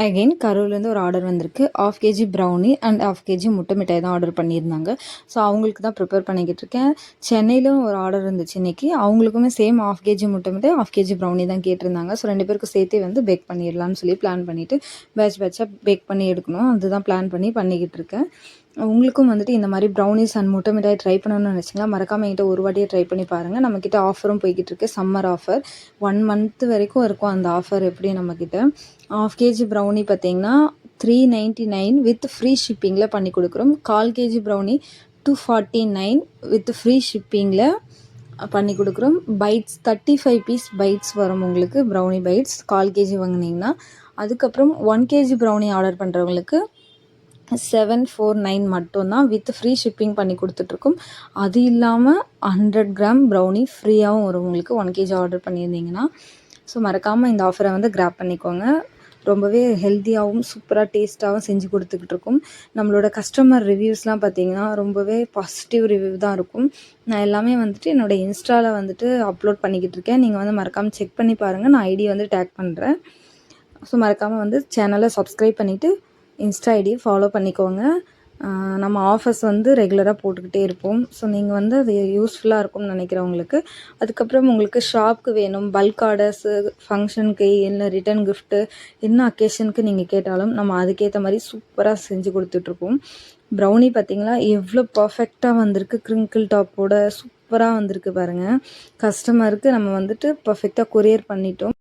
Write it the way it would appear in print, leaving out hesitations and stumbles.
Again கரூர்லேருந்து ஒரு order வந்திருக்கு. 1/2 KG brownie and 1/2 KG முட்டை மிட்டாய் தான் ஆர்டர் பண்ணியிருந்தாங்க. ஸோ அவங்களுக்கு தான் ப்ரிப்பேர் பண்ணிக்கிட்டு இருக்கேன். சென்னையிலும் ஒரு ஆர்டர் இருந்துச்சு இன்றைக்கி. அவங்களுக்குமே சேம் 1/2 கேஜி முட்டை மிட்டாய் 1/2 கேஜி ப்ரௌனி தான் கேட்டிருந்தாங்க. ஸோ 2 பேருக்கும் சேர்த்தே வந்து பேக் பண்ணிடலான்னு சொல்லி பிளான் பண்ணிவிட்டு பேட்சாக பேக் பண்ணி எடுக்கணும். அதுதான் பிளான் பண்ணிக்கிட்டு இருக்கேன். உங்களுக்கும் வந்துட்டு இந்த மாதிரி ப்ரௌனிஸ் அண்ட் முட்டை மிட்டாய் ட்ரை பண்ணணும்னு நினச்சிங்களா, மறக்காமல் என்கிட்ட ஒரு வாட்டியே ட்ரை பண்ணி பாருங்கள். நம்மக்கிட்ட ஆஃபரும் போய்கிட்டு இருக்கு, சம்மர் ஆஃபர் 1 மந்த் வரைக்கும் இருக்கும் அந்த ஆஃபர். எப்படி நம்மக்கிட்ட 1/2 கேஜி ப்ரௌனி பார்த்தீங்கன்னா 399 வித் ஃப்ரீ ஷிப்பிங்கில் பண்ணி கொடுக்குறோம். 1/4 கேஜி ப்ரௌனி 249 வித் ஃப்ரீ ஷிப்பிங்கில் பண்ணி கொடுக்குறோம். பைட்ஸ் 35 பீஸ் பைட்ஸ் வரும் உங்களுக்கு, ப்ரௌனி பைட்ஸ் 1/4 கேஜி வாங்கினீங்கன்னா. அதுக்கப்புறம் 1 கேஜி ப்ரௌனி ஆர்டர் பண்ணுறவங்களுக்கு 749 மட்டும்தான் வித் ஃப்ரீ ஷிப்பிங் பண்ணி கொடுத்துட்ருக்கோம். அது இல்லாமல் 100 கிராம் ப்ரௌனி ஃப்ரீயாகவும் வரும் உங்களுக்கு 1 கேஜி ஆர்டர் பண்ணியிருந்தீங்கன்னா. ஸோ மறக்காமல் இந்த ஆஃபரை வந்து கிராப் பண்ணிக்கோங்க. ரொம்பவே ஹெல்த்தியாகவும் சூப்பராக டேஸ்ட்டாகவும் செஞ்சு கொடுத்துக்கிட்டு இருக்கோம். நம்மளோட கஸ்டமர் ரிவ்யூஸ்லாம் பார்த்திங்கன்னா ரொம்பவே பாசிட்டிவ் ரிவ்யூ தான் இருக்கும். நான் எல்லாமே வந்துட்டு என்னோடய இன்ஸ்டாவில் வந்துட்டு அப்லோட் பண்ணிக்கிட்டு இருக்கேன். நீங்கள் வந்து மறக்காமல் செக் பண்ணி பாருங்கள். நான் ஐடி வந்து டேக் பண்ணுறேன். ஸோ மறக்காமல் வந்து சேனலை சப்ஸ்கிரைப் பண்ணிவிட்டு இன்ஸ்டா ஐடியை ஃபாலோ பண்ணிக்கோங்க. நம்ம ஆஃபர்ஸ் வந்து ரெகுலராக போட்டுக்கிட்டே இருப்போம். ஸோ நீங்கள் வந்து அது யூஸ்ஃபுல்லாக இருக்கும்னு நினைக்கிறவங்களுக்கு. அதுக்கப்புறம் உங்களுக்கு ஷாப்புக்கு வேணும், பல்க் ஆர்டர்ஸு, ஃபங்க்ஷனுக்கு இல்லை ரிட்டன் கிஃப்ட்டு, என்ன அக்கேஷனுக்கு நீங்கள் கேட்டாலும் நம்ம அதுக்கேற்ற மாதிரி சூப்பராக செஞ்சு கொடுத்துட்ருக்கோம். ப்ரௌனி பார்த்திங்களா எவ்வளோ பர்ஃபெக்டாக வந்திருக்கு, க்ரிங்கிள் டாப்போட சூப்பராக வந்திருக்கு பாருங்கள். கஸ்டமருக்கு நம்ம வந்துட்டு பர்ஃபெக்டாக கொரியர் பண்ணிட்டோம்.